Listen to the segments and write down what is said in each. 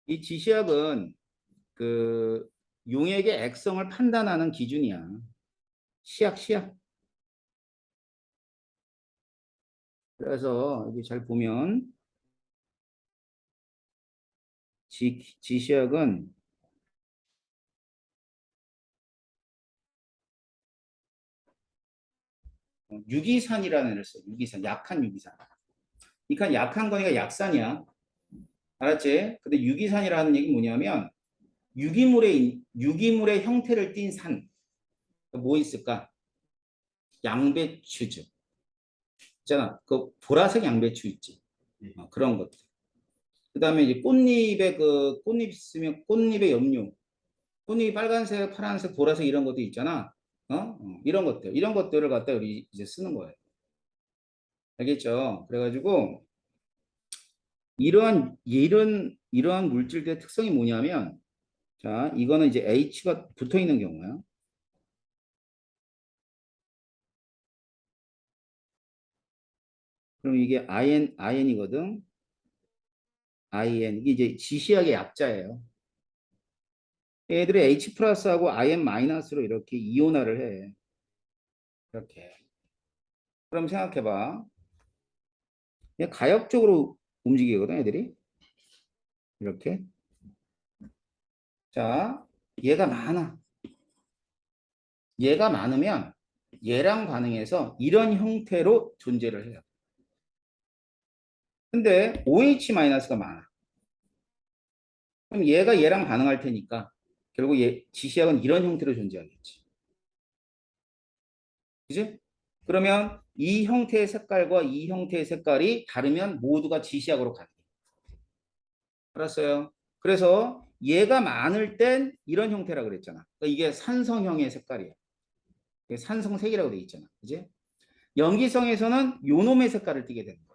이 지시학은 그 용액의 액성을 판단하는 기준이야. 시약. 그래서 여기 잘 보면 지시학은 유기산이라는 애를 써. 유기산, 약한 유기산. 그러니까 약한 거니까 약산이야. 알았지? 근데 유기산이라는 얘기 뭐냐면 유기물의 형태를 띤 산. 뭐 있을까? 양배추즙. 있잖아. 그 보라색 양배추 있지. 그런 것들. 그다음에 이제 꽃잎에 꽃잎 있으면 꽃잎의 염료. 꽃잎이 빨간색, 파란색, 보라색 이런 것도 있잖아. 이런 것들을 갖다 우리 이제 쓰는 거예요. 알겠죠? 그래가지고 이러한 물질들의 특성이 뭐냐면, 자, 이거는 이제 H가 붙어 있는 경우야. 그럼 이게 IN이거든. 이게 이제 지시학의 약자예요. 얘들이 H 플러스하고 IN 마이너스로 이렇게 이온화를 해. 이렇게. 그럼 생각해봐. 그냥 가역적으로 움직이거든, 애들이. 이렇게. 자, 얘가 많아. 얘가 많으면 얘랑 반응해서 이런 형태로 존재를 해요. 근데 OH-가 많아. 그럼 얘가 얘랑 반응할 테니까 결국 지시약은 이런 형태로 존재하겠지. 그지? 그러면 이 형태의 색깔과 이 형태의 색깔이 다르면 모두가 지시약으로 가게 돼. 알았어요? 그래서 얘가 많을 땐 이런 형태라 그랬잖아. 그러니까 이게 산성형의 색깔이야. 산성색이라고 돼 있잖아. 그지? 염기성에서는 요놈의 색깔을 띠게 되는 거야.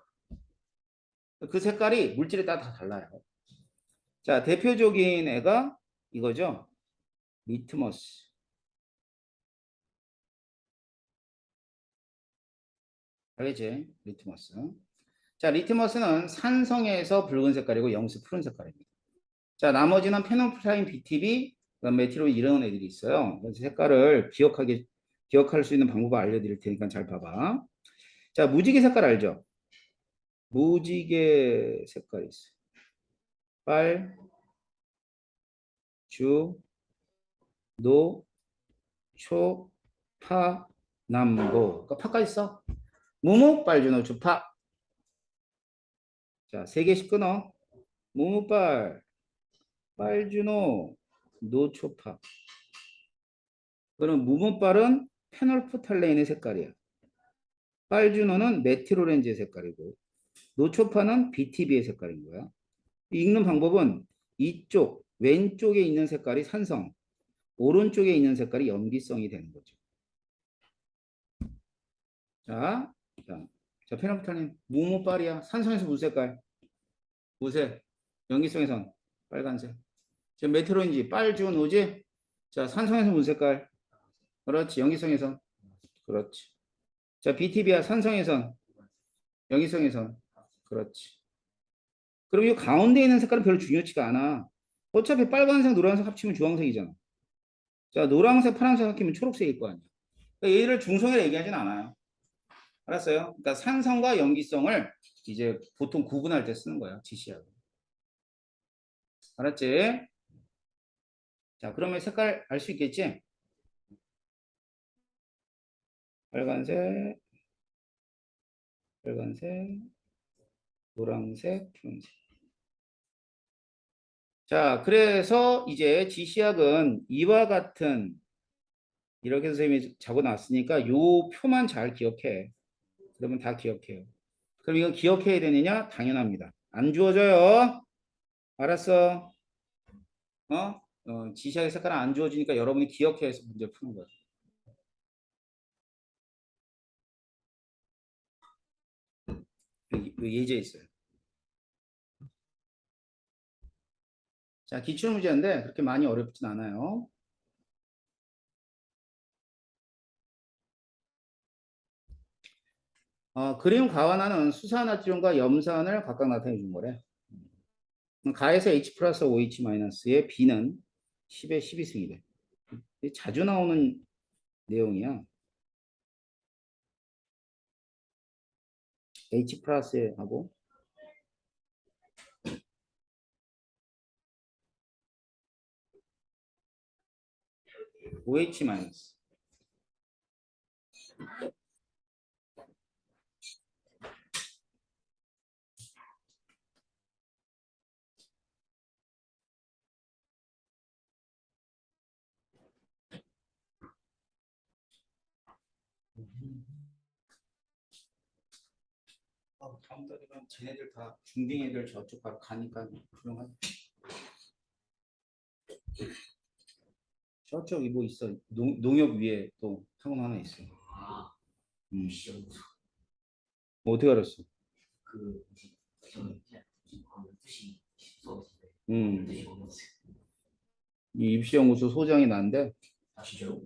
그 색깔이 물질에 따라 다 달라요. 자, 대표적인 애가 이거죠. 리트머스. 알겠지? 리트머스. 자, 리트머스는 산성에서 붉은 색깔이고 영수 푸른 색깔입니다. 자, 나머지는 페노프라인 BTB, 그다음 메티론 이런 애들이 있어요. 그래서 색깔을 기억할 수 있는 방법을 알려드릴 테니까 잘 봐봐. 자, 무지개 색깔 알죠? 무지개 색깔 있어요. 빨, 주, 노, 초, 파, 남고. 그러니까 파까지 써. 무무, 빨, 주, 노, 초, 파. 자, 세 개씩 끊어. 무무, 빨, 주, 노, 초파. 그럼 무문빨은 페놀프탈레인의 색깔이야. 빨주노는 메틸오렌지의 색깔이고 노초파는 BTB의 색깔인 거야. 읽는 방법은 이쪽 왼쪽에 있는 색깔이 산성, 오른쪽에 있는 색깔이 염기성이 되는 거죠. 자, 자, 페놀프탈레인 무문빨이야. 산성에서 무슨 색깔? 무색. 염기성에선 빨간색. 지금 메틸오렌지 빨주노지? 자, 산성에서 무슨 색깔? 그렇지. 염기성에선 그렇지. 자, BTB야. 산성에선 영희성에선 그렇지. 그럼 이 가운데 있는 색깔은 별로 중요치가 않아. 어차피 빨간색, 노란색 합치면 주황색이잖아. 자, 노란색, 파란색 합치면 초록색일 거 아니야. 그러니까 얘를 중성이라 얘기하진 않아요. 알았어요? 그러니까 산성과 염기성을 이제 보통 구분할 때 쓰는 거야. 지시하고. 알았지? 자, 그러면 색깔 알 수 있겠지? 빨간색, 빨간색, 노란색, 푸른색. 자, 그래서 이제 지시학은 이와 같은 이렇게 선생님이 적어 놨으니까 요 표만 잘 기억해. 그러면 다 기억해요. 그럼 이거 기억해야 되느냐? 당연합니다. 안 주어져요. 알았어. 지시하게 색깔은 안 주어지니까 여러분이 기억해서 문제 푸는 거예요. 예제 있어요. 자, 기출문제인데 그렇게 많이 어렵진 않아요. 그림 가완하는 수산화지론과 염산을 각각 나타내 준 거래. 가에서 H 플러스 OH 마이너스의 B는 10의 12승이 돼. 자주 나오는 내용이야. H 플러스 하고 OH 마이너스. 다음 달이면 쟤네들 다 중딩 애들 저쪽 가니까 그런 저쪽 뭐 있어. 농협 위에 또 학원 하나 있어. 뭐 어떻게 알았어? 그 저는 그냥 12시 수업인데 음. 이 입시연구소 소장이 난데. 아 진짜요?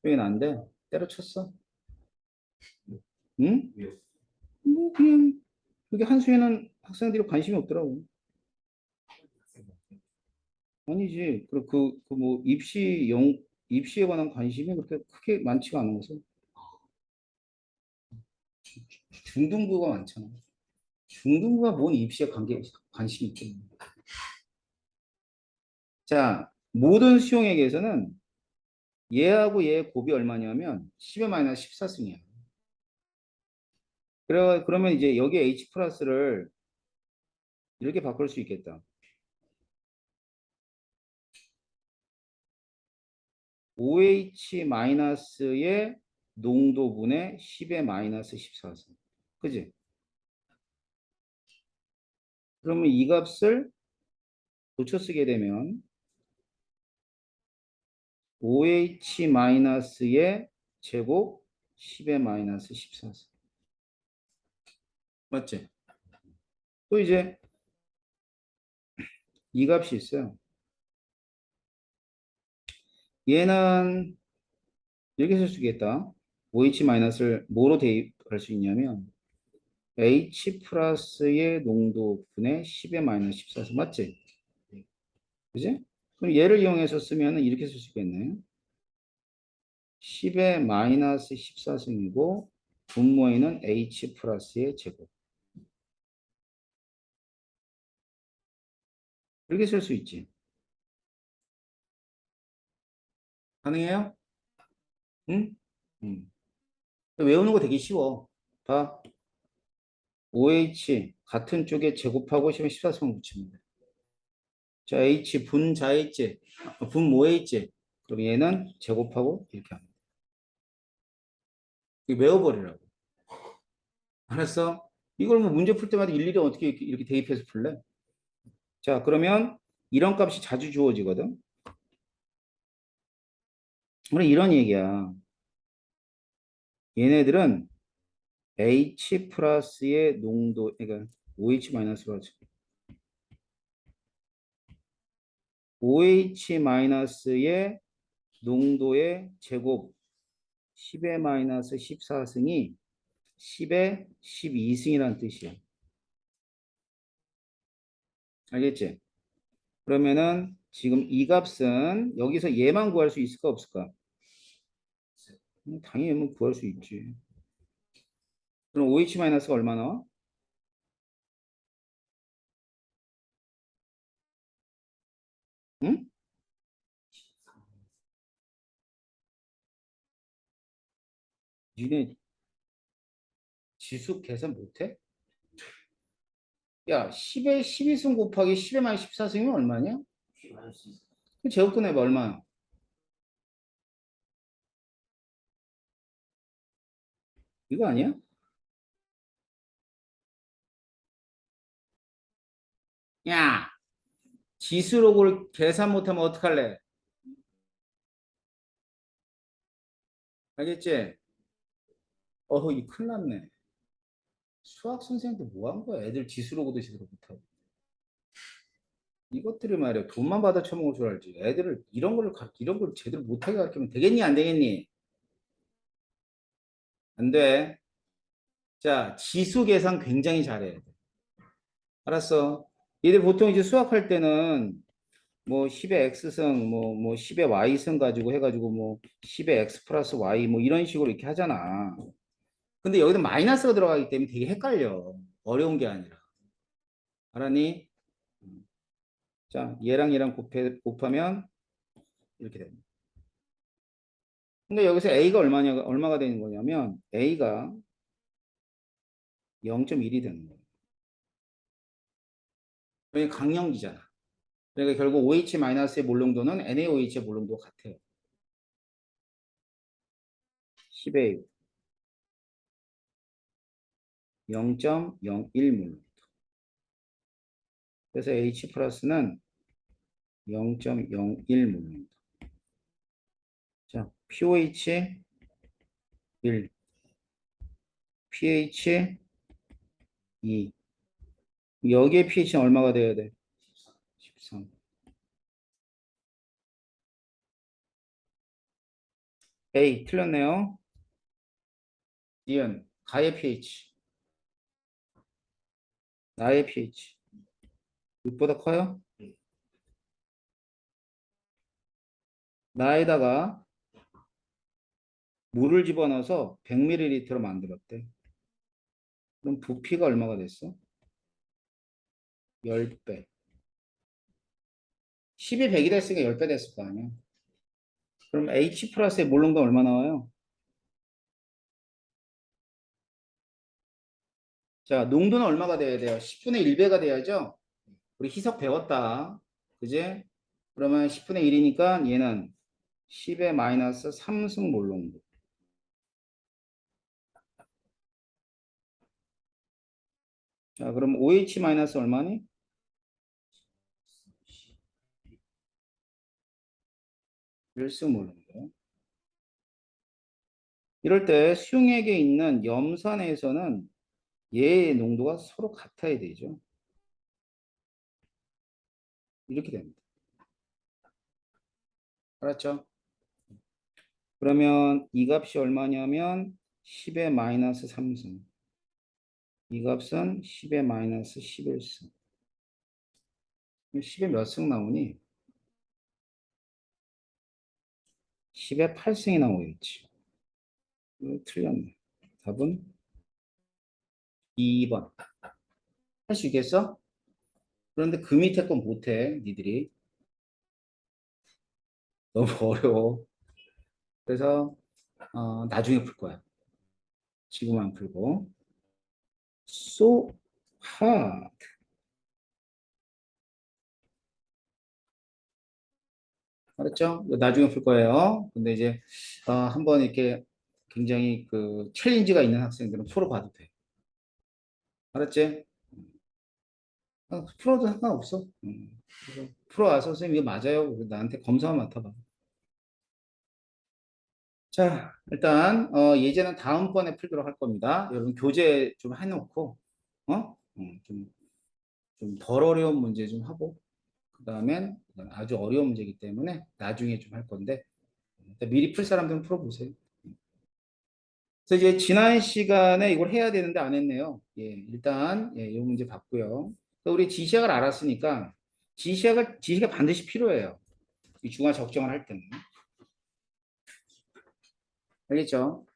소장이 난데 때려쳤어. 응? 왜요? 뭐 그냥 그게 한수에는 학생들이 관심이 없더라고. 아니지. 뭐 입시에 관한 관심이 그렇게 크게 많지가 않아서 중등부가 많잖아. 중등부가 뭔 입시에 관심이 있겠냐. 자, 모든 수용액에서는 얘하고 얘의 곱이 얼마냐면 10의 마이너스 14승이야. 그러면 이제 여기에 H 플러스를 이렇게 바꿀 수 있겠다. OH 마이너스의 농도분의 10의 마이너스 14승. 그지? 그러면 이 값을 고쳐 쓰게 되면 OH 마이너스의 제곱 10의 마이너스 14승. 맞지? 또 이제 이 값이 있어요. 얘는 이렇게 쓸 수 있겠다. OH 마이너스를 뭐로 대입할 수 있냐면 H 플러스의 농도분의 10의 마이너스 14승. 맞지? 그지? 그럼 얘를 이용해서 쓰면 이렇게 쓸 수 있겠네. 10의 마이너스 14승이고 분모에는 H 플러스의 제곱. 이렇게 쓸 수 있지. 가능해요? 응? 응. 외우는 거 되게 쉬워. 봐. OH 같은 쪽에 제곱하고 10의 14승을 붙이면 돼. 자, H 분자했지. 분모했지. 그럼 얘는 제곱하고 이렇게 하면 돼. 이거 외워버리라고. 알았어? 이걸 뭐 문제 풀 때마다 일일이 어떻게 이렇게 대입해서 풀래? 자, 그러면 이런 값이 자주 주어지거든. 그럼 이런 얘기야. 얘네들은 H 플러스의 농도, 그러니까 OH 마이너스로 하죠. OH 마이너스의 농도의 제곱 10의 마이너스 14승이 10의 12승이라는 뜻이야. 알겠지? 그러면은 지금 이 값은 여기서 얘만 구할 수 있을까 없을까? 당연히 얘만 구할 수 있지. 그럼 OH 마이너스가 얼마 나와? 응? 니네 지수 계산 못해? 야, 10의 12승 곱하기 10의 마이너스 14승이면 얼마냐? 그 제곱 꺼내봐, 얼마? 이거 아니야? 야, 지수록을 계산 못하면 어떡할래? 알겠지? 이 큰일 났네. 수학 선생님도 뭐 한 거야? 애들 지수록도 제대로 못하고. 이것들이 말이야. 돈만 받아 처먹을 줄 알지. 애들을 이런 걸 제대로 못하게 가르치면 되겠니? 안 되겠니? 안 돼. 자, 지수 계산 굉장히 잘해. 알았어. 얘들 보통 이제 수학할 때는 뭐 10의 x승, 뭐 10의 y승 가지고 해가지고 뭐 10의 x 플러스 y 뭐 이런 식으로 이렇게 하잖아. 근데 여기도 마이너스가 들어가기 때문에 되게 헷갈려. 어려운 게 아니라. 알았니? 자, 얘랑 얘랑 곱하면 이렇게 됩니다. 근데 여기서 a가 얼마가 되는 거냐면 a가 0.1이 되는 거예요. 그러니까 강력이잖아. 그러니까 결국 OH-의 몰롱도는 NaOH의 몰롱도가 같아요. 10의 0.01몰. 그래서 H 플러스는 0.01몰. 자, POH 1, pH 2. 여기에 pH는 얼마가 돼야 돼? 13. A 틀렸네요. 니은 가의 pH, 나의 pH. 6보다 커요? 나에다가 물을 집어넣어서 100ml로 만들었대. 그럼 부피가 얼마가 됐어? 10배. 10이 100이 됐으니까 10배 됐을 거 아니야. 그럼 H 플러스의 몰롱도 얼마 나와요? 자, 농도는 얼마가 돼야 돼요? 10분의 1배가 돼야죠? 우리 희석 배웠다. 그지? 그러면 10분의 1이니까 얘는 10의 마이너스 3승 몰롱도. 자, 그럼 OH 마이너스 얼마니? 1승 몰롱도. 이럴 때 수용액에 있는 염산에서는 얘의 농도가 서로 같아야 되죠. 이렇게 됩니다. 알았죠? 그러면 이 값이 얼마냐면 10의 마이너스 3승. 이 값은 10의 마이너스 11승. 10의 몇 승 나오니? 10의 8승이 나오겠지. 틀렸네. 답은 2번. 할 수 있겠어? 그런데 그 밑에 건 못해, 니들이. 너무 어려워. 그래서 나중에 풀 거야. 지금 안 풀고. So hard. 알았죠? 나중에 풀 거예요. 근데 이제 한번 이렇게 굉장히 그 챌린지가 있는 학생들은 풀어봐도 돼. 알았지? 풀어도 상관없어. 그래서 풀어와서 선생님 이거 맞아요. 나한테 검사만 맡아봐. 자, 일단 예제는 다음번에 풀도록 할 겁니다. 여러분 교재 좀 해놓고 좀 덜 어려운 문제 좀 하고 그 다음엔 아주 어려운 문제이기 때문에 나중에 좀 할 건데 일단 미리 풀 사람들은 풀어보세요. 그래서 이제 지난 시간에 이걸 해야 되는데 안 했네요. 예, 일단 이 문제 봤고요. 우리 지시학을 알았으니까 지시가 반드시 필요해요. 이 중화 적정을 할 때는. 알겠죠?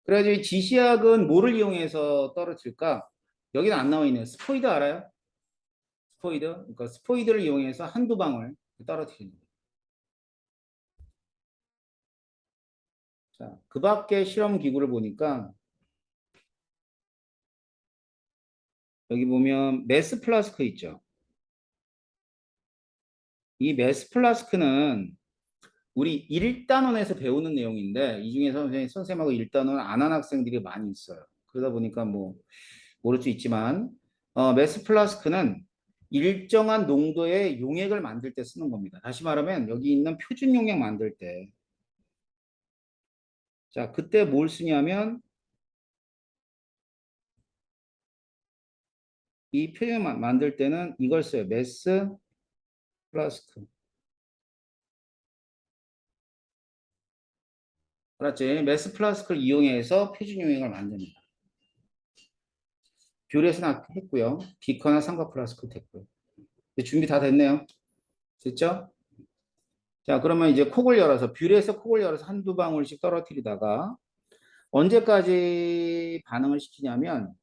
그래가지고 이 지시학은 뭐를 이용해서 떨어질까? 여기는 안 나와 있네요. 스포이드 알아요? 스포이드. 그러니까 스포이드를 이용해서 한두 방울 떨어뜨리는 거예요. 자, 그 밖에 실험 기구를 보니까 여기 보면 메스 플라스크 있죠. 이 메스 플라스크는 우리 1단원에서 배우는 내용인데 이 중에서 선생님하고 1단원 안 한 학생들이 많이 있어요. 그러다 보니까 뭐 모를 수 있지만 메스 플라스크는 일정한 농도의 용액을 만들 때 쓰는 겁니다. 다시 말하면 여기 있는 표준 용액 만들 때 자, 그때 뭘 쓰냐면 이 표현 만들 때는 이걸 써요. 메스 플라스크. 알았지? 메스 플라스크를 이용해서 표준 용액을 만듭니다. 뷰렛은 했고요. 비커나 삼각 플라스크 됐고요. 준비 다 됐네요. 됐죠? 자, 그러면 이제 콕을 열어서 뷰렛에서 콕을 열어서 한두 방울씩 떨어뜨리다가 언제까지 반응을 시키냐면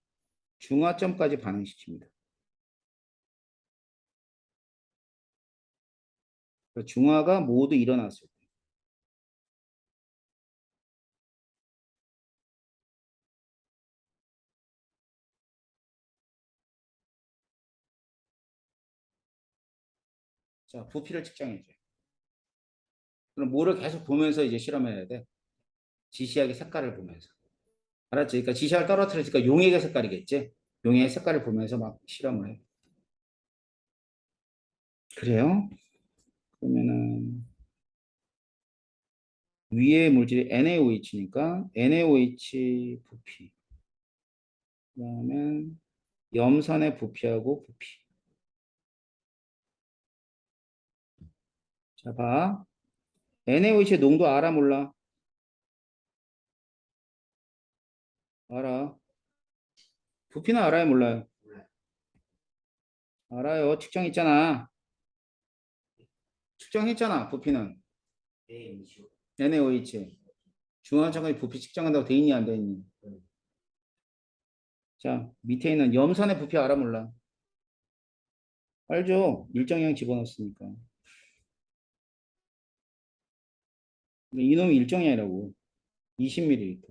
중화점까지 반응시킵니다. 중화가 모두 일어났을 때. 자, 부피를 측정해줘요. 그럼 뭐를 계속 보면서 이제 실험해야 돼? 지시하게 색깔을 보면서. 알았지? 그러니까 지시학을 떨어뜨리니까 용액의 색깔이겠지? 용액의 색깔을 보면서 막 실험을 해. 그래요? 그러면은 위에 물질이 NaOH니까 NaOH 부피. 그다음에 염산의 부피하고 부피. 자, 봐. NaOH의 농도 알아 몰라? 알아. 부피는 알아요 몰라요? 알아요. 측정했잖아. 측정했잖아. 부피는. NaOH. 중앙점까지 부피 측정한다고 돼 있니 안 돼 있니? 자, 밑에 있는 염산의 부피 알아 몰라? 알죠? 일정량 집어넣었으니까. 이놈이 일정량이라고. 20ml.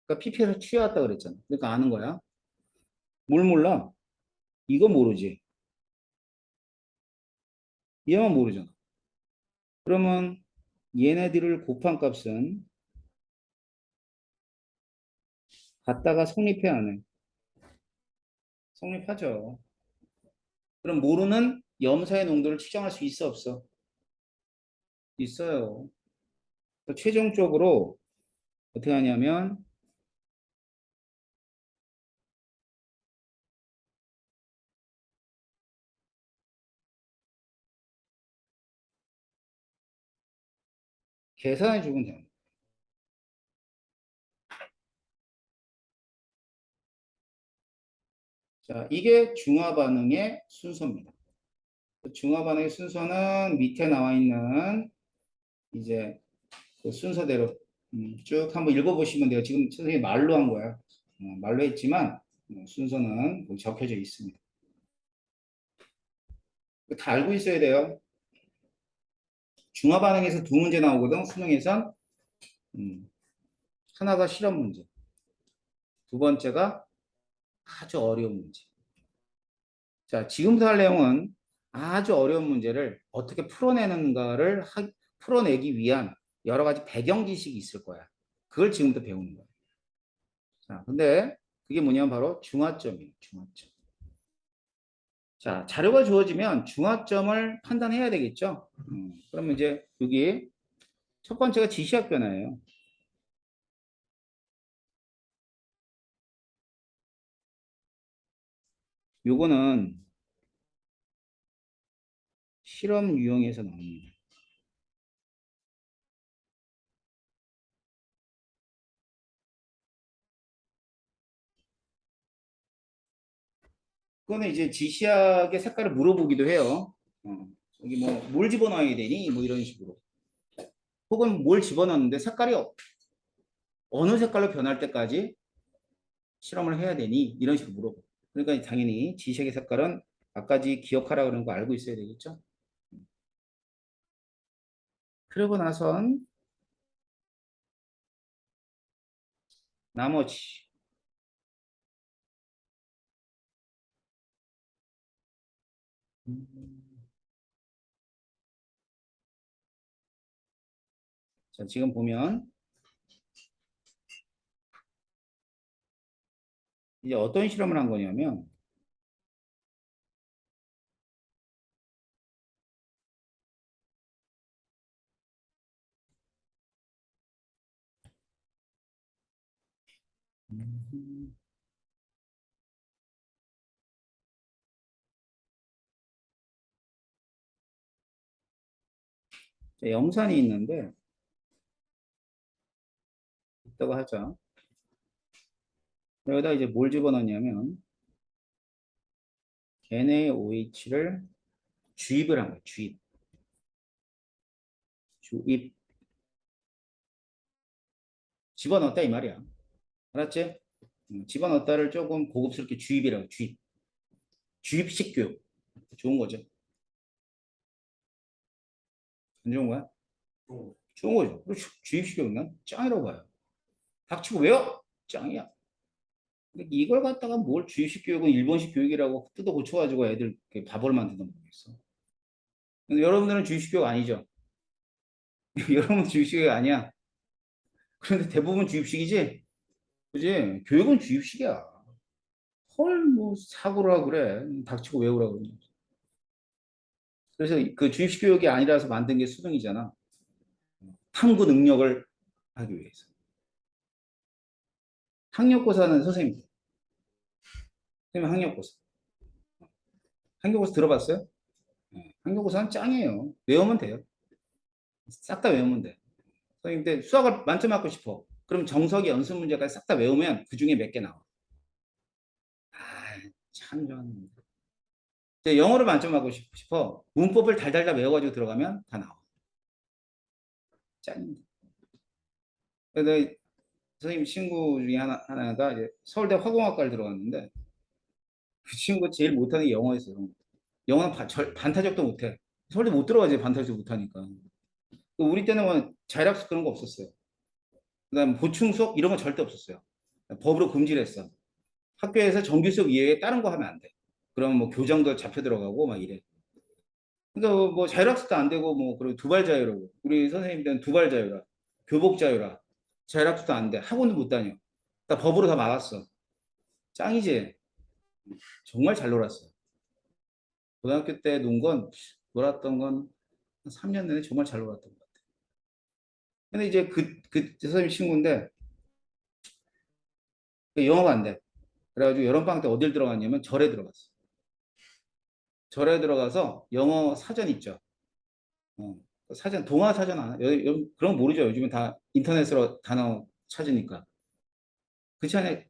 그러니까 PP에서 취해왔다 그랬잖아. 그러니까 아는 거야. 뭘 몰라? 이거 모르지. 얘만 모르잖아. 그러면 얘네들을 곱한 값은 갖다가 성립해 안 해? 성립하죠. 그럼 모르는 염사의 농도를 측정할 수 있어 없어? 있어요. 최종적으로 어떻게 하냐면 계산해 주면 돼요. 자, 이게 중화 반응의 순서입니다. 중화 반응의 순서는 밑에 나와 있는 이제 그 순서대로 쭉 한번 읽어보시면 돼요. 지금 선생님이 말로 한 거야. 말로 했지만 순서는 거기 적혀져 있습니다. 다 알고 있어야 돼요. 중화 반응에서 두 문제 나오거든. 수능에선 하나가 실험 문제, 두 번째가 아주 어려운 문제. 자, 지금부터 할 내용은 아주 어려운 문제를 어떻게 풀어내는가를 풀어내기 위한 여러 가지 배경 지식이 있을 거야. 그걸 지금부터 배우는 거야. 자, 근데 그게 뭐냐면 바로 중화점이에요. 중화점. 자, 자료가 주어지면 중화점을 판단해야 되겠죠. 그러면 이제 여기 첫 번째가 지시학 변화예요. 요거는 실험 유형에서 나옵니다. 그거는 이제 지시학의 색깔을 물어보기도 해요. 여기 뭐 뭘 집어넣어야 되니? 뭐 이런 식으로. 혹은 뭘 집어넣는데 색깔이 어느 색깔로 변할 때까지 실험을 해야 되니? 이런 식으로 물어보. 그러니까 당연히 지시학의 색깔은 아까지 기억하라 그런 거 알고 있어야 되겠죠. 그러고 나선 나머지 자, 지금 보면 이제 어떤 실험을 한 거냐면 자, 염산이 있는데 이따가 하자. 여기다 이제 뭘 집어넣냐면 NaOH를 주입을 한 거야. 주입 집어넣었다 이 말이야. 알았지? 집어넣었다를 조금 고급스럽게 주입이라고. 주입식 교육. 좋은 거죠. 안 좋은 거야? 좋은 거죠. 그렇죠. 주입식 교육 난 짱이라고 봐요. 닥치고 외워! 짱이야. 근데 이걸 갖다가 뭘 주입식 교육은 일본식 교육이라고 뜯어 고쳐가지고 애들 바보를 만든다 모르겠어. 근데 여러분들은 주입식 교육 아니죠? 여러분 주입식 교육 아니야. 그런데 대부분 주입식이지? 그지? 교육은 주입식이야. 헐, 뭐, 사고를 하고 그래. 닥치고 외우라고 그러지. 그래서 그 주입식 교육이 아니라서 만든 게 수능이잖아. 탐구 능력을 하기 위해서. 학력고사는 선생님, 학력고사. 학력고사 들어봤어요? 네. 학력고사는 짱이에요. 외우면 돼요. 싹 다 외우면 돼. 선생님, 근데 수학을 만점 맞고 싶어. 그럼 정석이 연습 문제까지 싹 다 외우면 그 중에 몇 개 나와. 아, 참 좋았는데. 영어를 만점 맞고 싶어. 문법을 달달 다 외워가지고 들어가면 다 나와. 짱인데. 그래서 선생님 친구 중에 하나가 이제 서울대 화공학과를 들어갔는데 그 친구 제일 못하는 게 영어였어요. 영어는 반타적도 못해. 서울대 못 들어가지 반타적 못하니까. 우리 때는 뭐 자율학습 그런 거 없었어요. 그다음 보충 수업 이런 거 절대 없었어요. 법으로 금지를 했어. 학교에서 정규 수업 이외에 다른 거 하면 안 돼. 그러면 뭐 교장도 잡혀 들어가고 막 이래. 그러니까 뭐 자율학습도 안 되고 뭐 그리고 두발 자유라고. 우리 선생님들은 두발 자유라. 교복 자유라. 자율학습도 안 돼. 학원도 못 다녀. 나 법으로 다 막았어. 짱이지. 정말 잘 놀았어. 고등학교 때 놀았던 건 3년 내내 정말 잘 놀았던 것 같아. 근데 이제 그 선생님 친구인데 영어가 안 돼. 그래가지고 여름방학 때 어딜 들어갔냐면 절에 들어갔어. 절에 들어가서 영어 사전 있죠. 어, 사전, 동화 사전 아나? 그런 거 모르죠. 요즘은 다 인터넷으로 단어 찾으니까. 그치 않아?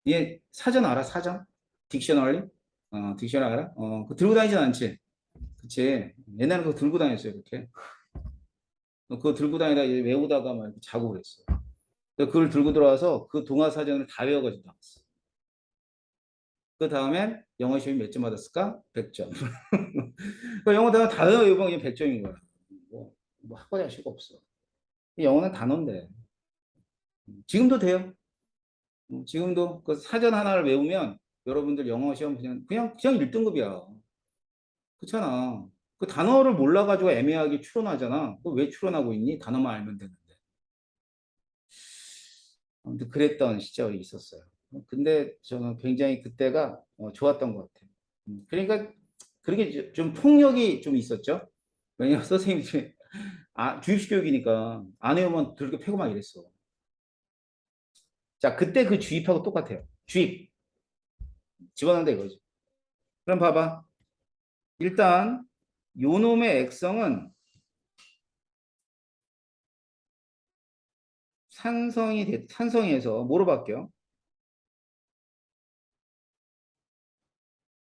얘 사전 알아? 사전? 딕셔너리? 딕셔너리 알아? 그 들고 다니진 않지? 그치? 옛날에 그거 들고 다녔어요, 그렇게. 그거 들고 다니다 이제 외우다가 막 이렇게 자고 그랬어요. 그걸 들고 들어와서 그 동화 사전을 다 외워가지고 나왔어. 그 다음에 영어 시험이 몇 점 받았을까? 100점. 그 영어 단어 외우면 100점인 거야. 뭐 학과에 할 수가 없어. 영어는 단어인데. 지금도 돼요. 지금도 그 사전 하나를 외우면 여러분들 영어 시험 그냥 1등급이야. 그렇잖아. 그 단어를 몰라가지고 애매하게 추론하잖아. 왜 추론하고 있니? 단어만 알면 되는데. 아무튼 그랬던 시절이 있었어요. 근데 저는 굉장히 그때가 좋았던 것 같아요. 그러니까 그렇게 좀 폭력이 좀 있었죠. 왜냐면 선생님이 주입식 교육이니까 안 외우면 들게 패고 막 이랬어. 자, 그때 그 주입하고 똑같아요. 주입. 집어넣는다 이거지. 그럼 봐봐. 일단 요놈의 액성은 산성에서 뭐로 바뀌어?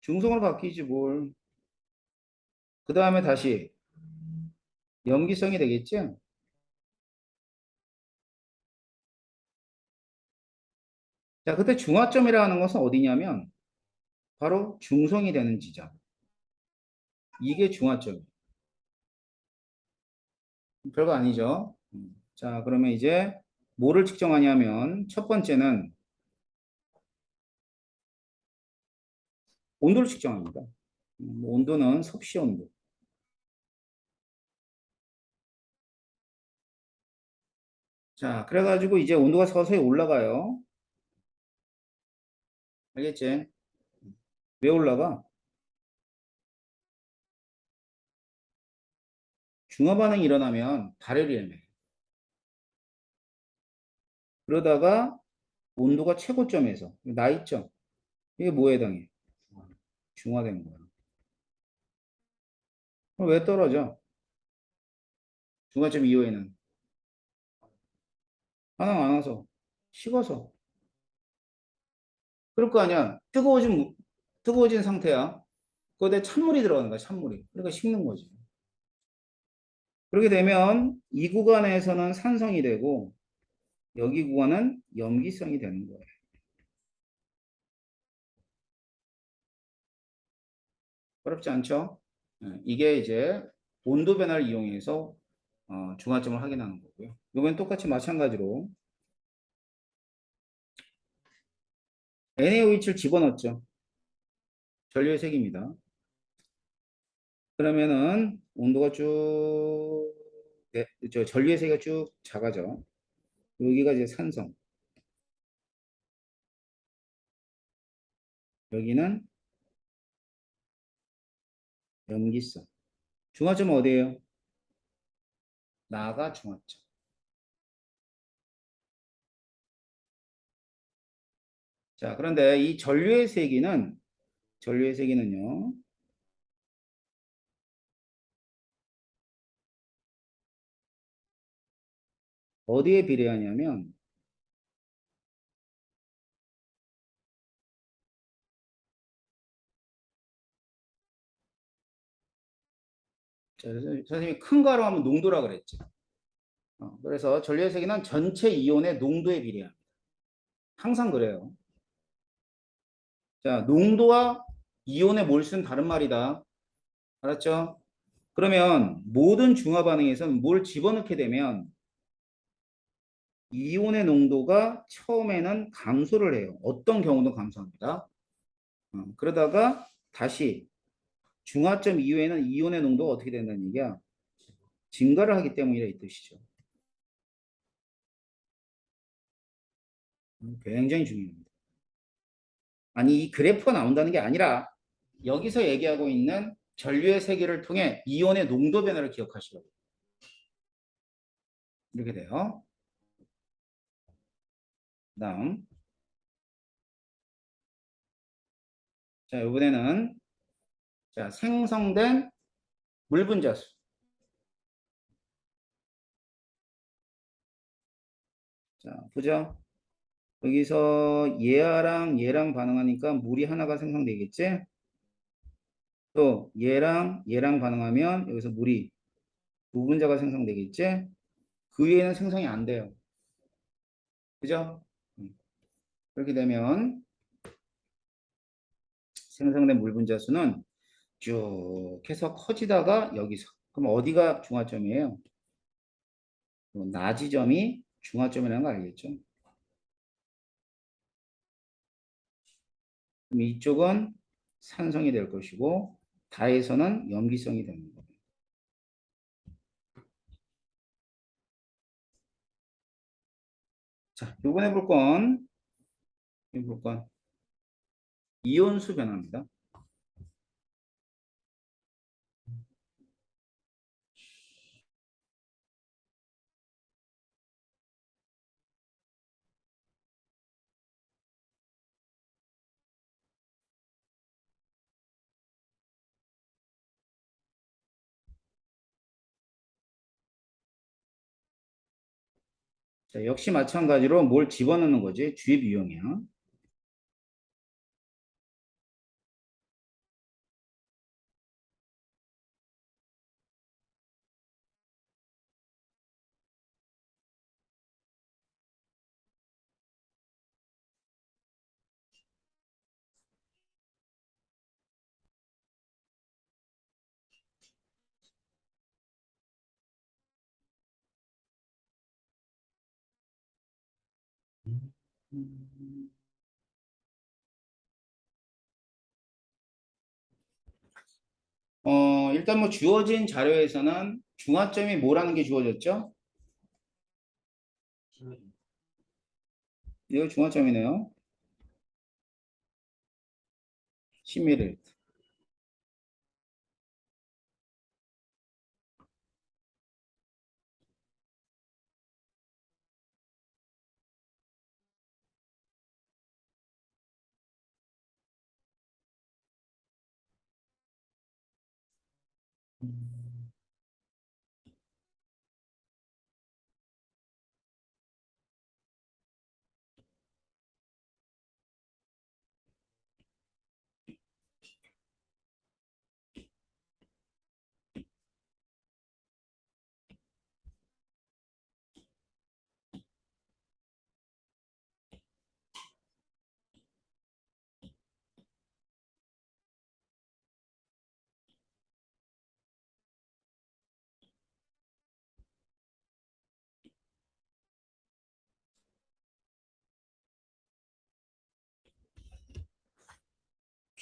중성으로 바뀌지 뭘. 그 다음에 다시 염기성이 되겠지? 자, 그때 중화점이라는 것은 어디냐면 바로 중성이 되는 지점. 이게 중화점이에요. 별거 아니죠? 자, 그러면 이제 뭐를 측정하냐면 첫 번째는 온도를 측정합니다. 온도는 섭씨 온도. 자, 그래가지고 이제 온도가 서서히 올라가요. 알겠지? 왜 올라가? 중화 반응이 일어나면 발열이 일어나요. 그러다가 온도가 최고점에서 나 있죠? 이게 뭐에 해당해? 중화된 거야. 그럼 왜 떨어져? 중간점 이후에는 하나 안 와서 식어서. 그럴 거 아니야. 뜨거워진 상태야. 거기에 찬물이 들어가는 거야, 찬물이. 그러니까 식는 거지. 그렇게 되면 이 구간에서는 산성이 되고 여기 구간은 염기성이 되는 거예요. 어렵지 않죠? 이게 이제 온도 변화를 이용해서 중화점을 확인하는 거고요. 이건 똑같이 마찬가지로 NaOH를 집어넣었죠. 전류의 색입니다. 그러면은 온도가 쭉, 네, 저 전류의 색이 쭉 작아져. 여기가 이제 산성, 여기는 염기성. 중화점은 어디예요? 나가 중화점. 자, 그런데 이 전류의 세기는요, 어디에 비례하냐면, 자, 선생님이 큰 거로 하면 농도라 그랬죠. 그래서 전류의 세기는 전체 이온의 농도에 비례합니다. 항상 그래요. 자, 농도와 이온의 몰수는 다른 말이다. 알았죠? 그러면 모든 중화 반응에서는 뭘 집어넣게 되면 이온의 농도가 처음에는 감소를 해요. 어떤 경우도 감소합니다. 그러다가 다시 중화점 이후에는 이온의 농도가 어떻게 된다는 얘기야? 증가를 하기 때문이라 이 뜻이죠. 굉장히 중요합니다. 아니, 이 그래프가 나온다는 게 아니라 여기서 얘기하고 있는 전류의 세기를 통해 이온의 농도 변화를 기억하시라고. 이렇게 돼요. 다음. 자, 이번에는 자, 생성된 물 분자수. 자, 보죠. 여기서 얘랑 반응하니까 물이 하나가 생성되겠지? 또 얘랑 반응하면 여기서 물이 두 분자가 생성되겠지? 그 위에는 생성이 안 돼요. 그죠? 그렇게 되면 생성된 물 분자수는 쭉 해서 커지다가 여기서. 그럼 어디가 중화점이에요? 나지점이 중화점이라는 거 알겠죠? 그럼 이쪽은 산성이 될 것이고 다에서는 염기성이 되는 거예요. 자, 요번에 볼 건 이온수 변화입니다. 자, 역시 마찬가지로 뭘 집어넣는 거지? 주입 유형이야. 일단 뭐 주어진 자료에서는 중화점이 뭐라는 게 주어졌죠? 이거 중화점이네요. 10ml.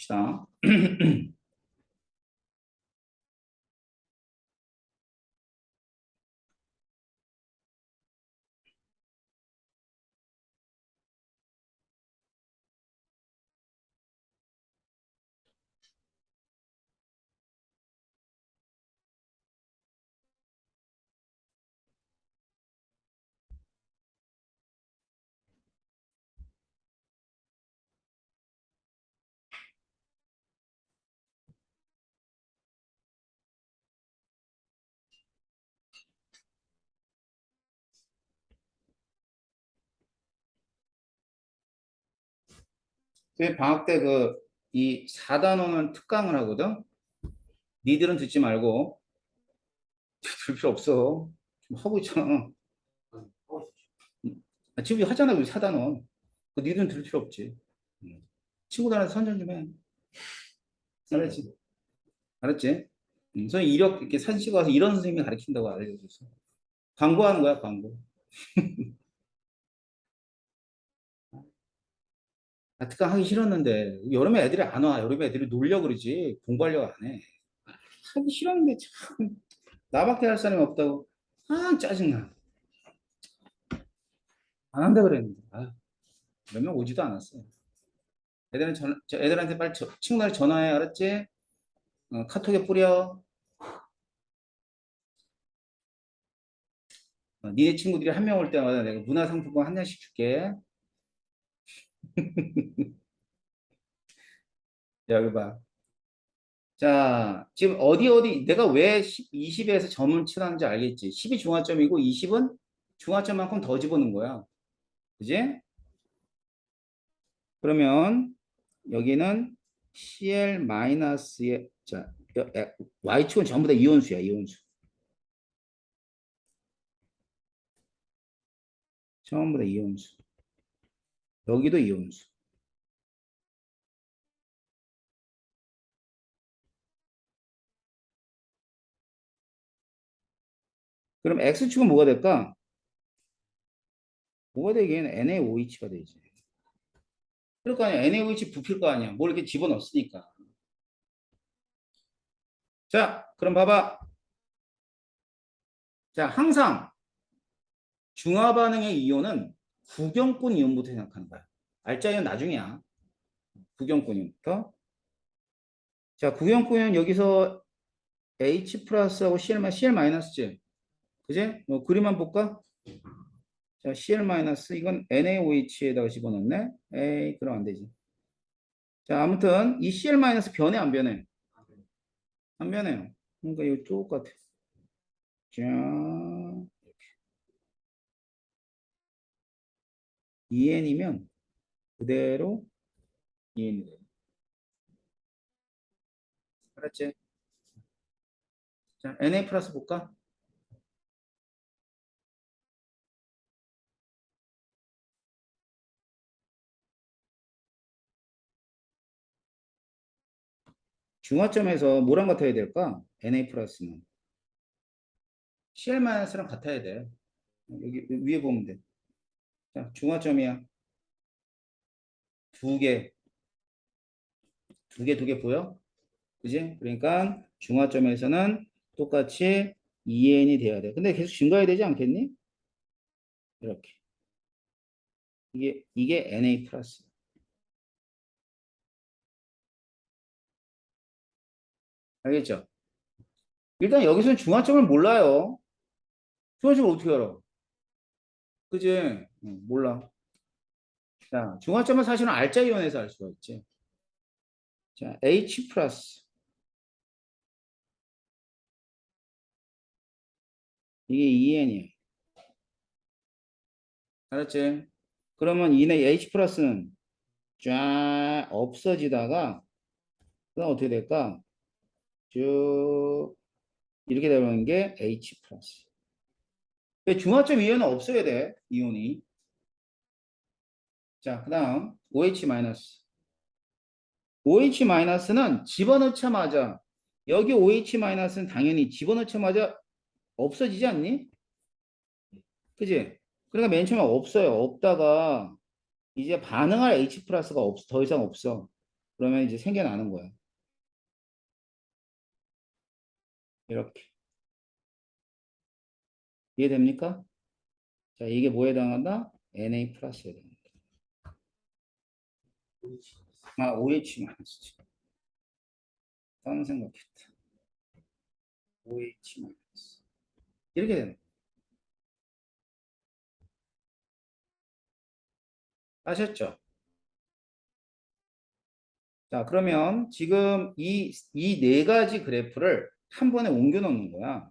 봅시다. 방학 때 이 4단원을 특강을 하거든. 니들은 듣지 말고 들 필요 없어. 지금 하고 있잖아. 지금 하잖아, 우리 4단원. 니들은 들 필요 없지. 친구들한테 선전 좀 해. 알았지? 알았지? 선생님 이렇게 사진 찍어 와서 이런 선생님이 가르친다고 알려줬어. 광고하는 거야, 광고. 특강 하기 싫었는데 여름에 애들이 안 와. 여름에 애들이 놀려 그러지 공부하려고 안 해. 하기 싫었는데 참 나밖에 할 사람이 없다고. 짜증나. 안 한다 그랬는데 몇 명 오지도 않았어. 애들한테 빨리 친구들 전화해. 알았지? 카톡에 뿌려. 니네 친구들이 한 명 올 때마다 내가 문화상품권 한 장씩 줄게. 여기 봐. 자, 지금 어디 내가 왜 20에서 점을 칠하는지 알겠지? 10이 중화점이고 20은 중화점만큼 더 집어넣은 거야. 그지? 그러면 여기는 CL-의 자, Y축은 전부 다 이온수야, 이온수. 전부 다 이온수. 여기도 이온수. 그럼 X축은 뭐가 될까? 뭐가 되기에는 NaOH가 되지. 그럴 거 아니야. NaOH 부필 거 아니야. 뭘 이렇게 집어넣었으니까. 자, 그럼 봐봐. 자, 항상 중화 반응의 이온은 구경권 이온부터 생각하는 거야. 알짜 이온 나중이야. 구경권 이온부터. 자, 구경권 이온 여기서 H 플러스하고 CL 마이너스지. 그지? 그림 한번 볼까? 자, CL 마이너스 이건 NaOH에다가 집어넣네. 에이, 그럼 안 되지. 자, 아무튼 이 CL 마이너스 변해 안 변해? 안 변해요. 그러니까 이거 똑같아. 자, EN이면 그대로 EN이 돼. 알았지? 자, Na 플러스 볼까? 중화점에서 뭐랑 같아야 될까? Na 플러스는 CL 마이너스랑 같아야 돼. 여기 위에 보면 돼. 자, 중화점이야. 두 개, 두 개 보여? 그지? 그러니까 중화점에서는 똑같이 EN이 돼야 돼. 근데 계속 증가해야 되지 않겠니? 이렇게. 이게 Na 플러스. 알겠죠? 일단 여기서는 중화점을 몰라요. 중화점을 어떻게 알아? 그지? 몰라. 자, 중화점은 사실은 알짜 이온에서 알 수가 있지. 자, H 플러스. 이게 EN이야. 알았지? 그러면 이네 H 플러스는 쫙 없어지다가 그다음 어떻게 될까? 쭉 이렇게 되는 게 H 플러스. 중화점 이온은 없어야 돼. 이온이. 자, 그다음 OH 마이너스. OH 마이너스는 집어넣자마자 여기 OH 마이너스는 당연히 집어넣자마자 없어지지 않니? 그지? 그러니까 맨 처음에 없어요. 없다가 이제 반응할 H 플러스가 더 이상 없어. 그러면 이제 생겨나는 거야. 이렇게. 이해됩니까? 자, 이게 뭐에 해당한다? Na 플러스에 해당한다. 아, OH 마이너스지. 다른 생각했다. OH 마이너스. 이렇게 되는 거야. 아셨죠? 자, 그러면 지금 이 네 가지 그래프를 한 번에 옮겨 놓는 거야.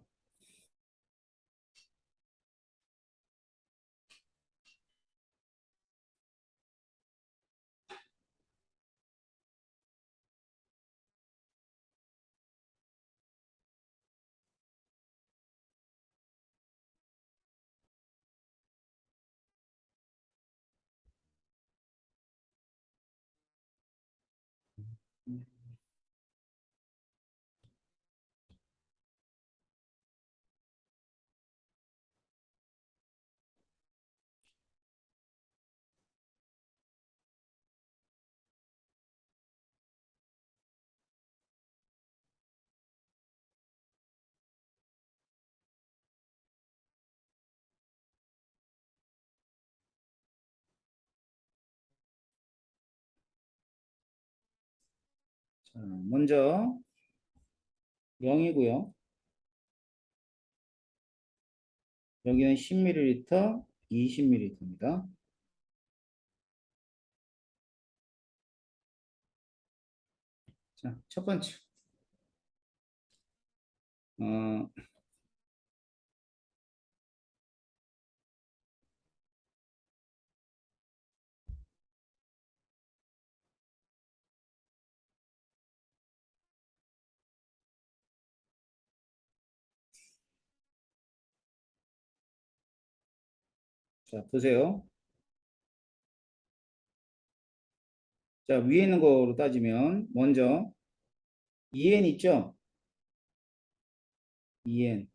자, 먼저 0이고요. 여기는 10ml, 20ml입니다. 자, 첫 번째. 어, 자, 보세요. 자, 위에 있는 거로 따지면 먼저 2n 있죠? 2n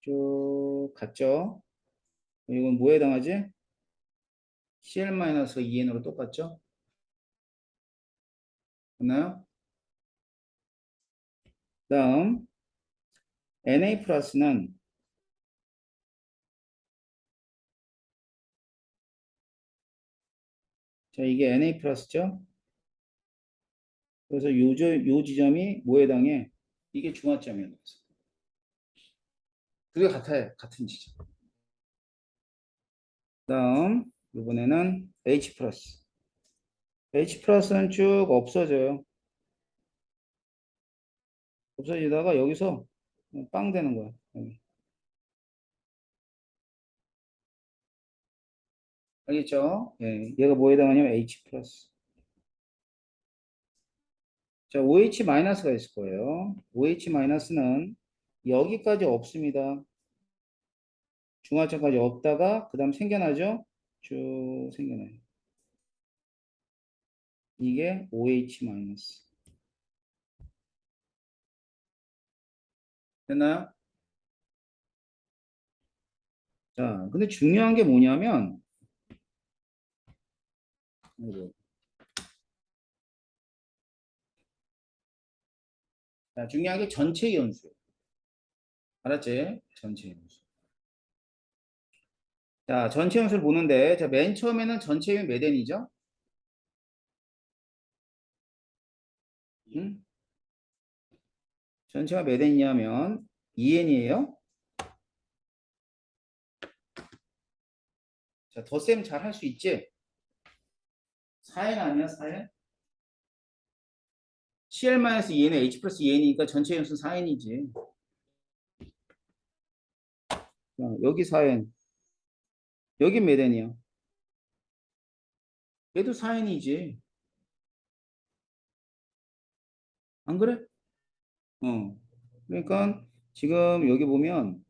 쭉 갔죠? 이건 뭐에 해당하지? CL-2n으로 똑같죠? 됐나요? 다음 Na 플러스는 자, 이게 Na 플러스죠? 그래서 요 지점이 뭐에 해당해? 이게 중화점이에요. 그게 같아요. 같은 지점. 다음 이번에는 H 플러스. H 플러스는 쭉 없어져요. 없어지다가 여기서 빵 되는 거야. 여기. 알겠죠? 예, 얘가 뭐에 해당하냐면 H 플러스. 자, OH 마이너스가 있을 거예요. OH 마이너스는 여기까지 없습니다. 중화점까지 없다가 그 다음 생겨나죠? 쭉 생겨나요. 이게 OH 마이너스. 됐나요? 자, 근데 중요한 게 뭐냐면 자, 중요한 게 전체 연수. 알았지? 전체 연수. 자, 전체 연수를 보는데 자, 맨 처음에는 전체 연수 몇 n이죠? 응? 전체가 몇 n이냐면 2n이에요. 자, 덧셈 잘 할 수 있지? 4n 아니야, 4n? CL-2는 H 플러스 2n이니까 전체 연수는 4n이지. 자, 여기 4n. 여기 몇 n이야? 얘도 4n이지. 안 그래? 어. 그러니까 지금 여기 보면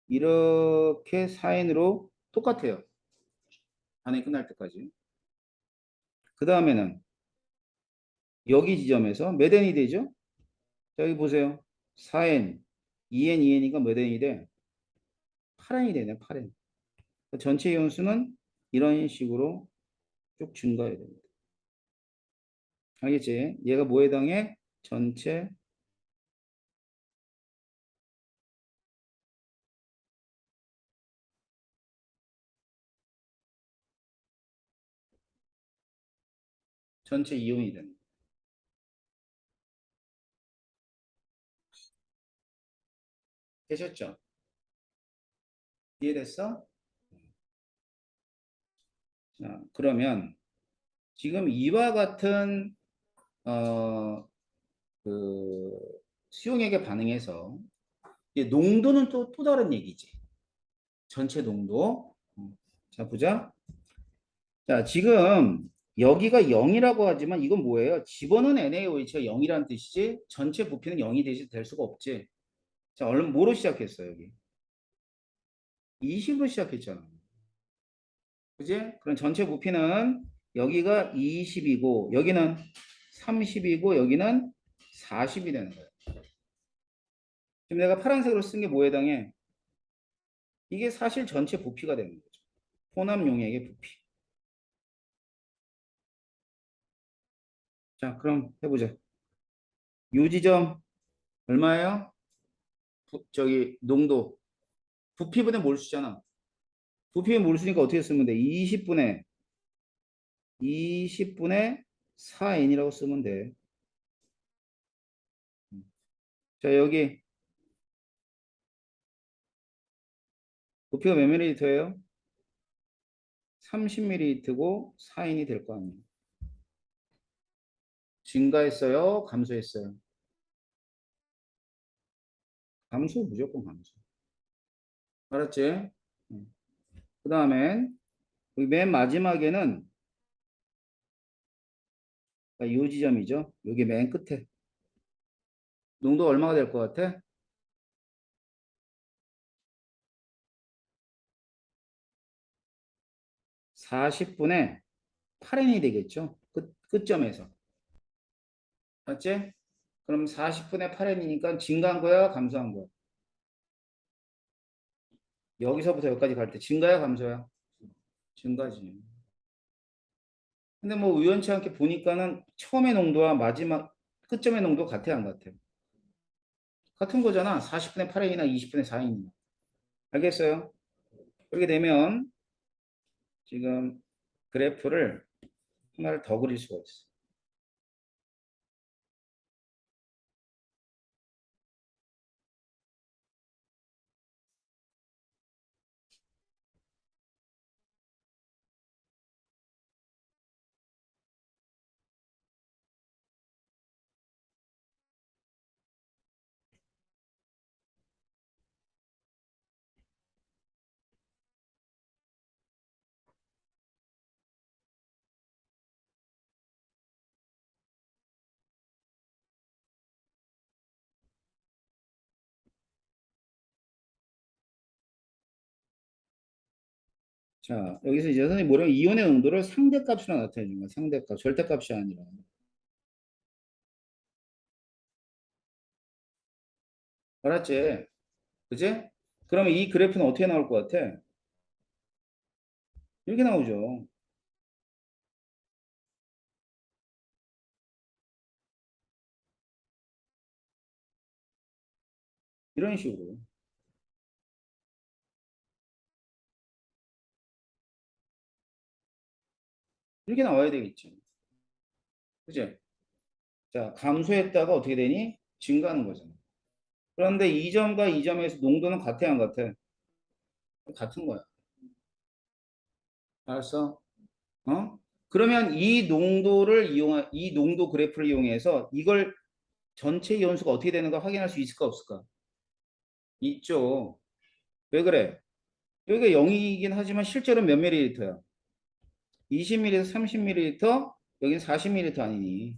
이렇게 4n으로 똑같아요. 반응이 끝날 때까지. 그 다음에는 여기 지점에서 몇 n이 되죠? 자, 여기 보세요. 4n, 2n, 2n이니까 몇 n이 돼? 8n이 되네, 8n. 전체 이온수는 이런 식으로 쭉 증가해야 됩니다. 알겠지? 얘가 뭐에 해당해? 전체 이온이 되는 거야. 되셨죠? 이해됐어? 자, 그러면 지금 이와 같은 어, 그 수용액에 반응해서 이제 농도는 또 다른 얘기지. 전체 농도. 자, 보자. 자, 지금 여기가 0이라고 하지만 이건 뭐예요? 집어넣은 NaOH가 0이라는 뜻이지 전체 부피는 0이 될 수가 없지. 자, 얼른 뭐로 시작했어, 여기? 20으로 시작했잖아. 그지? 그럼 전체 부피는 여기가 20이고 여기는 30이고 여기는 40이 되는 거야. 지금 내가 파란색으로 쓴 게 뭐에 해당해? 이게 사실 전체 부피가 되는 거죠. 혼합 용액의 부피. 자, 그럼 해보자. 요 지점 얼마예요? 저기 농도. 부피분의 몰수잖아. 부피의 몰수니까 어떻게 쓰면 돼? 20분의 4n이라고 쓰면 돼. 자, 여기 부피가 몇 ml예요? 30ml고 4n이 될 거 아니에요. 증가했어요? 감소했어요? 감소, 무조건 감소. 알았지? 그 다음엔 맨 마지막에는 이 지점이죠. 여기 맨 끝에. 농도가 얼마가 될 것 같아? 40분의 8n이 되겠죠. 끝점에서. 맞지? 그럼 40분의 8n이니까 증가한 거야? 감소한 거야? 여기서부터 여기까지 갈 때 증가야? 감소야? 증가지. 근데 뭐 우연치 않게 보니까는 처음의 농도와 마지막 끝점의 농도 같아, 안 같아? 같은 거잖아. 40분의 8n이나 20분의 4n이나. 알겠어요? 그렇게 되면 지금 그래프를 하나를 더 그릴 수가 있어. 자, 여기서 이제 선생님 뭐냐면 이온의 농도를 상대값으로 나타내 준 거야. 상대값, 절대값이 아니라. 알았지? 그지? 그러면 이 그래프는 어떻게 나올 것 같아? 이렇게 나오죠. 이런 식으로. 이렇게 나와야 되겠지. 그지? 자, 감소했다가 어떻게 되니? 증가하는 거잖아. 그런데 이 점과 이 점에서 농도는 같아, 안 같아? 같은 거야. 알았어? 어? 그러면 이 농도 그래프를 이용해서 이걸 전체 이온수가 어떻게 되는가 확인할 수 있을까, 없을까? 있죠. 왜 그래? 여기가 0이긴 하지만 실제로 몇 ml야? 20ml에서 30ml, 여기는 40ml 아니니.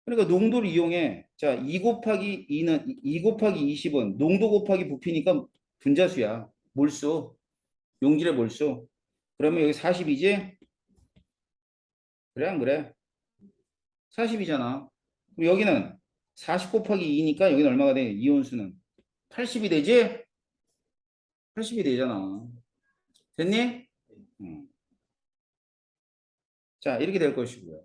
그러니까 농도를 이용해. 자, 2 곱하기 2는 2 곱하기 20은 농도 곱하기 부피니까 분자수야. 몰수. 용질의 몰수. 그러면 여기 40이지? 그래, 안 그래? 40이잖아. 그럼 여기는 40 곱하기 2니까 여기는 얼마가 돼? 이온수는 80이 되지? 80이 되잖아. 됐니? 자, 이렇게 될 것이고요.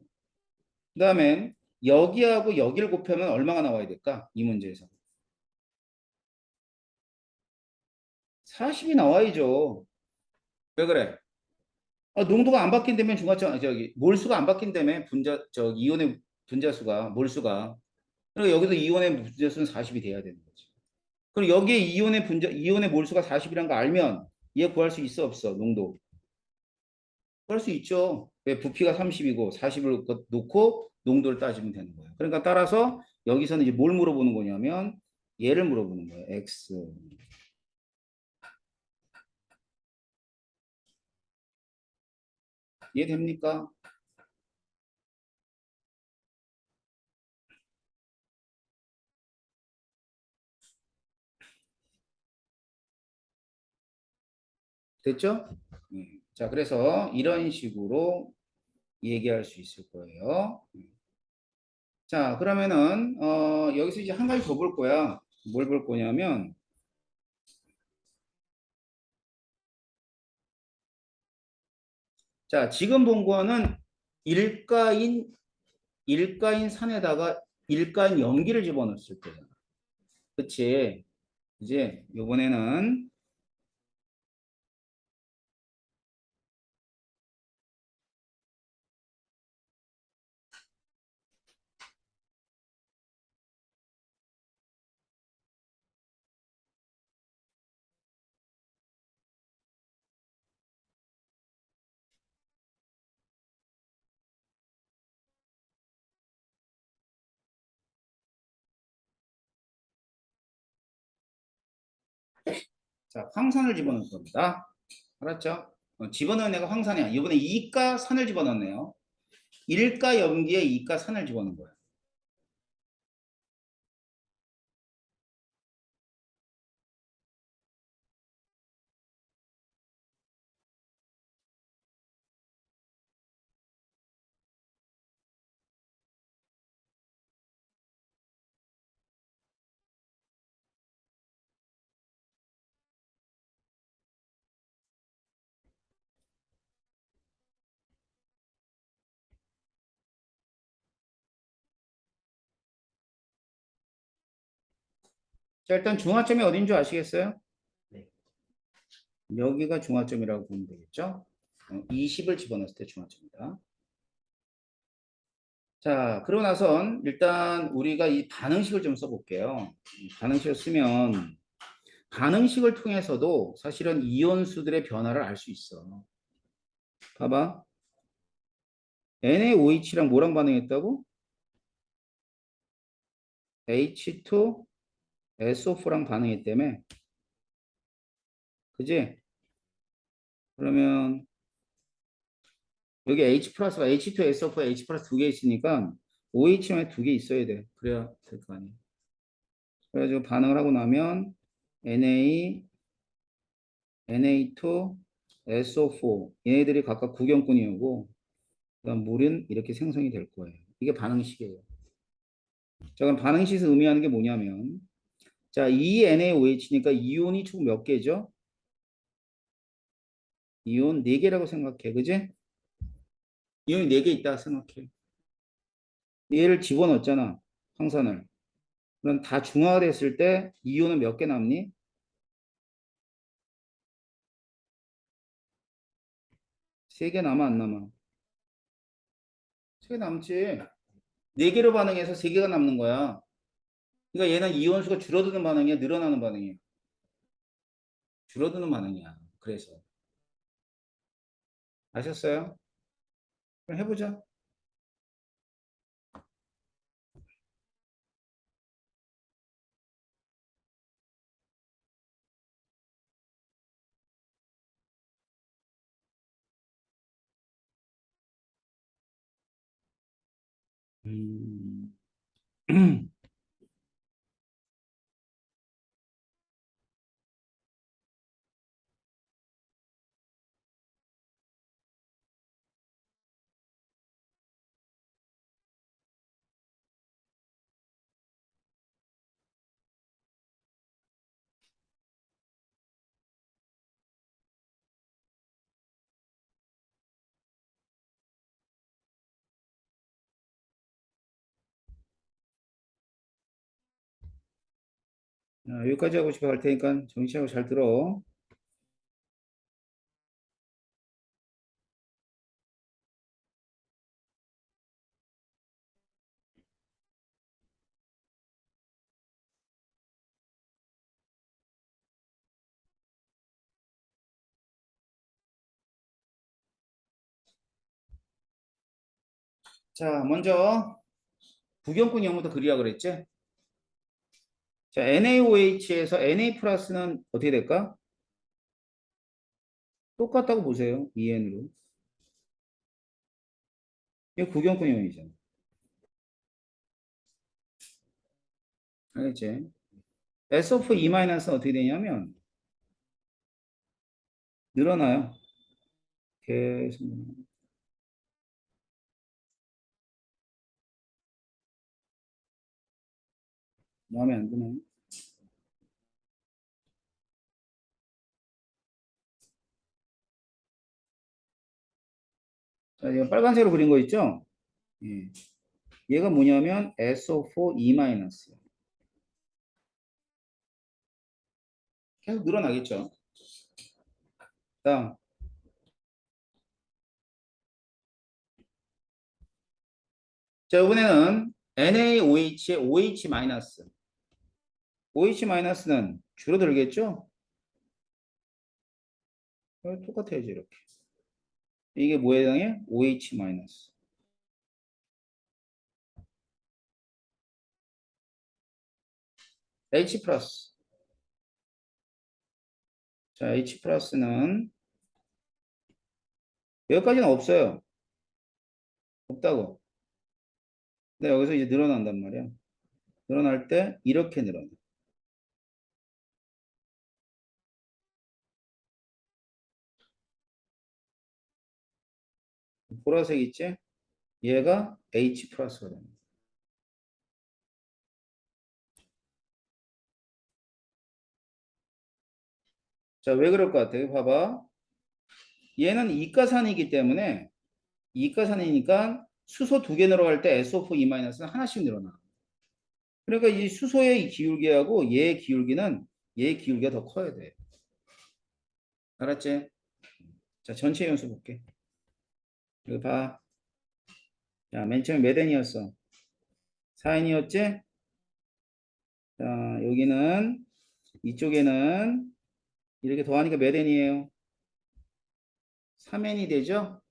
그다음에 여기하고 여기를 곱하면 얼마가 나와야 될까? 이 문제에서. 40이 나와야죠. 왜 그래? 농도가 안 바뀐다면 중화점 저기 몰수가 안 바뀐다면 분자 저 이온의 분자수가 몰수가 그리고 여기도 이온의 분자수는 40이 돼야 되는 거지. 그럼 여기에 이온의 몰수가 40이라는 거 알면 얘 구할 수 있어 없어 농도? 구할 수 있죠. 왜 부피가 30이고 40을 놓고 농도를 따지면 되는 거예요. 그러니까 따라서 여기서는 이제 뭘 물어보는 거냐면 얘를 물어보는 거예요. X. 이해됩니까? 됐죠? 자, 그래서 이런 식으로 얘기할 수 있을 거예요. 자, 그러면은 여기서 이제 한 가지 더 볼 거야. 뭘 볼 거냐면 자, 지금 본 거는 일가인 일가인 산에다가 일가인 염기를 집어넣었을 때잖아. 그치? 이제 요번에는 자, 황산을 집어넣을 겁니다. 알았죠? 집어넣은 애가 황산이야. 이번에 이가 산을 집어넣네요. 일가 염기에 이가 산을 집어넣은 거야. 자, 일단 중화점이 어딘 줄 아시겠어요? 네. 여기가 중화점이라고 보면 되겠죠? 20을 집어넣었을 때 중화점이다. 자, 그러고 나선 일단 우리가 이 반응식을 좀 써볼게요. 반응식을 쓰면 반응식을 통해서도 사실은 이온수들의 변화를 알 수 있어. 봐봐. NaOH랑 뭐랑 반응했다고? H2SO4랑 반응했다며. 그지? 그러면 여기 H 플러스가 H2SO4, H 플러스 두 개 있으니까 OH만 두 개 있어야 돼. 그래야 될 거 아니야. 그래가지고 반응을 하고 나면 Na, Na2, SO4 얘네들이 각각 구경꾼이오고 그다음 물은 이렇게 생성이 될 거예요. 이게 반응식이에요. 자, 그럼 반응식에서 의미하는 게 뭐냐면 자, ENaOH니까 이온이 총 몇 개죠? 이온 4개라고 생각해. 그지? 이온이 4개 있다고 생각해. 얘를 집어넣었잖아. 황산을. 그럼 다 중화됐을 때 이온은 몇 개 남니? 3개 남아 안 남아? 3개 남지. 4개로 반응해서 3개가 남는 거야. 그러니까 얘는 이온수가 줄어드는 반응이야, 늘어나는 반응이야. 줄어드는 반응이야. 그래서 아셨어요? 그럼 해보자. 음. 자, 여기까지 하고 싶어 할 테니까 정시하고 잘 들어. 자, 먼저 부경꾼 형부터 그리라 그랬지? 자, NaOH에서 Na 플러스는 어떻게 될까? 똑같다고 보세요. 2N으로. 이거 부경꾼 형이잖아. 알겠지? SO4 E- 는 어떻게 되냐면 늘어나요. 계속 마음에 안 드네. 자, 이거 빨간색으로 그린 거 있죠? 예. 얘가 뭐냐면 SO4 E-. 계속 늘어나겠죠. 다음. 자, 이번에는 NaOH의 OH-. OH-는 줄어들겠죠? 똑같아야지, 이렇게. 이게 뭐에 해당해? OH-. H 플러스. 자, H 플러스는 여기까지는 없어요. 없다고. 근데 여기서 이제 늘어난단 말이야. 늘어날 때 이렇게 늘어나. 보라색 있지? 얘가 H 플러스가 됩니다. 자, 왜 그럴 것 같아요? 봐봐. 얘는 이가산이기 때문에 이가산이니까 수소 두 개 늘어갈 때 SO4 E-는 하나씩 늘어나. 그러니까 이 수소의 기울기하고 얘의 기울기는 얘의 기울기가 더 커야 돼. 알았지? 자, 전체 연수 볼게. 이거 봐. 자, 맨 처음에 몇 N이었어? 4N이었지? 자, 여기는 이쪽에는 이렇게 더하니까 몇 N이에요? 3N이 되죠?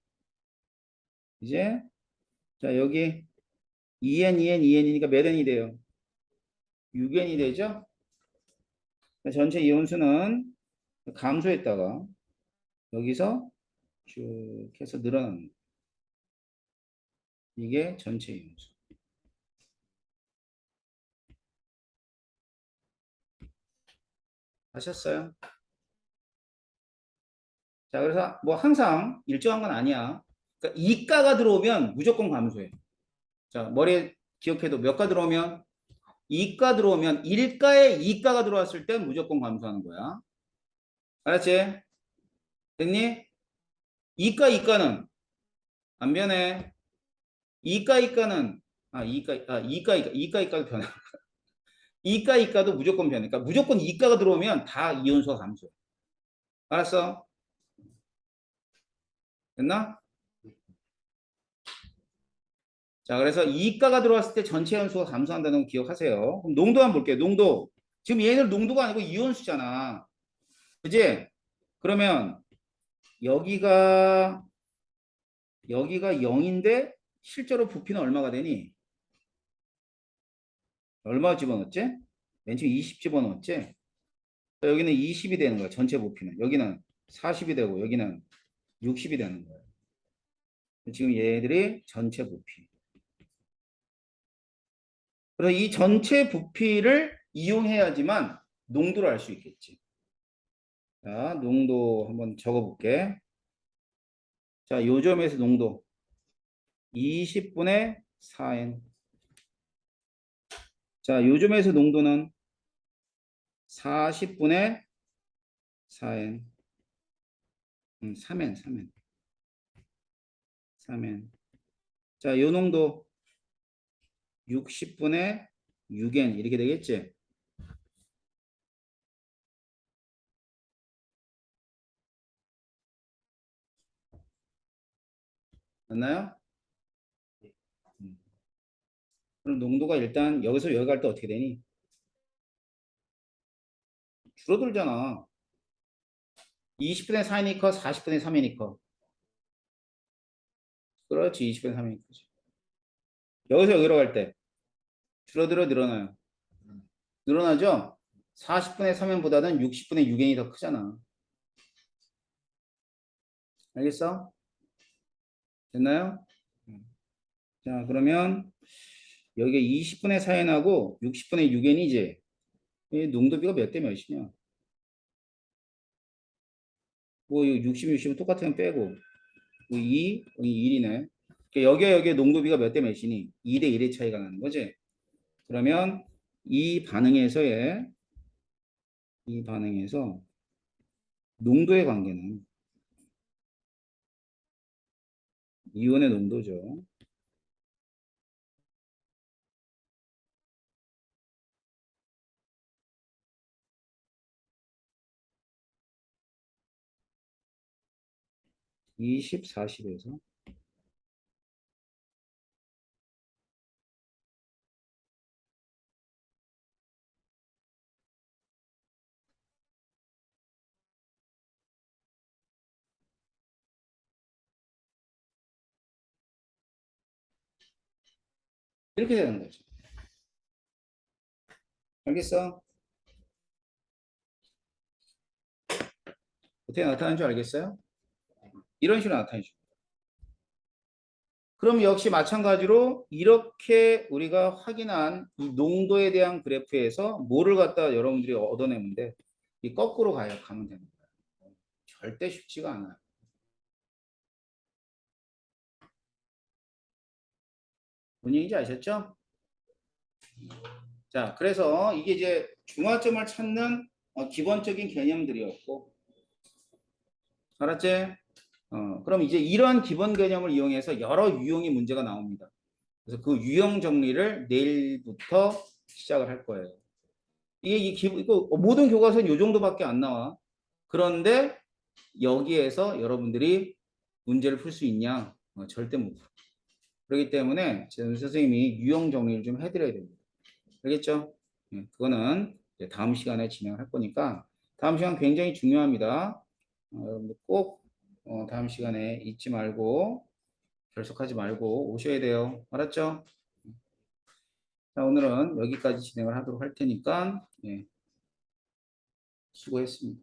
이제 자, 여기 2N, 2N, 2N이니까 몇 N이 돼요? 6N이 되죠? 전체 이온수는 감소했다가 여기서 쭉 해서 늘어나는 거예요. 이게 전체 이온수. 아셨어요? 자, 그래서 뭐 항상 일정한 건 아니야. 그러니까 이가가 들어오면 무조건 감소해. 자, 머리에 기억해도 몇 가 들어오면 이가 들어오면 1가에 이가가 들어왔을 때 무조건 감소하는 거야. 알았지? 됐니? 이가는 안 변해. 이가는 이가도 변해. 이가도 무조건 변해. 그러니까 무조건 이가가 들어오면 다 이온수가 감소해. 알았어? 됐나? 자, 그래서 이가가 들어왔을 때 전체 연수가 감소한다는 거 기억하세요. 그럼 농도 한번 볼게요. 농도. 지금 얘는 농도가 아니고 이온수잖아. 그지? 그러면 여기가 0인데 실제로 부피는 얼마가 되니? 얼마 집어넣었지? 맨 처음 20 집어넣었지? 여기는 20이 되는 거야. 전체 부피는. 여기는 40이 되고 여기는 60이 되는 거야. 지금 얘들이 전체 부피. 그래서 이 전체 부피를 이용해야지만 농도를 알 수 있겠지. 자, 농도 한번 적어볼게. 자, 요점에서 농도 20분의 4N. 자, 요점에서 농도는 40분의 4N. 3N, 3N. 3N. 자, 요 농도 60분의 6N. 이렇게 되겠지? 맞나요? 음. 그럼 농도가 일단 여기서 여기 갈 때 어떻게 되니? 줄어들잖아. 20분의 4이니까 40분의 3이니까. 그렇지, 20분의 3이니까. 여기서 여기로 갈 때 줄어들어 늘어나요. 늘어나죠? 40분의 3n보다는 60분의 6n이 더 크잖아. 알겠어? 됐나요? 자, 그러면 여기 20분의 4n하고 60분의 6n이지. 이 농도비가 몇 대 몇이냐? 뭐 60, 60은 똑같으면 빼고 뭐 2, 여기 1이네. 여기에 농도비가 몇 대 몇이니? 2대 1의 차이가 나는 거지. 그러면 이 반응에서 농도의 관계는 이온의 농도죠. 20, 40에서 이렇게 되는 거죠. 알겠어? 어떻게 나타나는 줄 알겠어요? 이런 식으로 나타내죠. 그럼 역시 마찬가지로 이렇게 우리가 확인한 이 농도에 대한 그래프에서 뭐를 갖다 여러분들이 얻어내면 돼? 이 거꾸로 가면 되는 거야. 절대 쉽지가 않아요. 뭔 얘기인지 아셨죠? 자, 그래서 이게 이제 중화점을 찾는 기본적인 개념들이었고, 알았지? 그럼 이제 이러한 기본 개념을 이용해서 여러 유형의 문제가 나옵니다. 그래서 그 유형 정리를 내일부터 시작을 할 거예요. 이거 모든 교과서는 이 정도밖에 안 나와. 그런데 여기에서 여러분들이 문제를 풀 수 있냐? 절대 못 풀어. 그렇기 때문에 선생님이 유형 정리를 좀 해드려야 됩니다. 알겠죠? 그거는 다음 시간에 진행할 거니까 다음 시간 굉장히 중요합니다. 여러분들 꼭 다음 시간에 잊지 말고 결석하지 말고 오셔야 돼요. 알았죠? 자, 오늘은 여기까지 진행을 하도록 할 테니까 수고했습니다.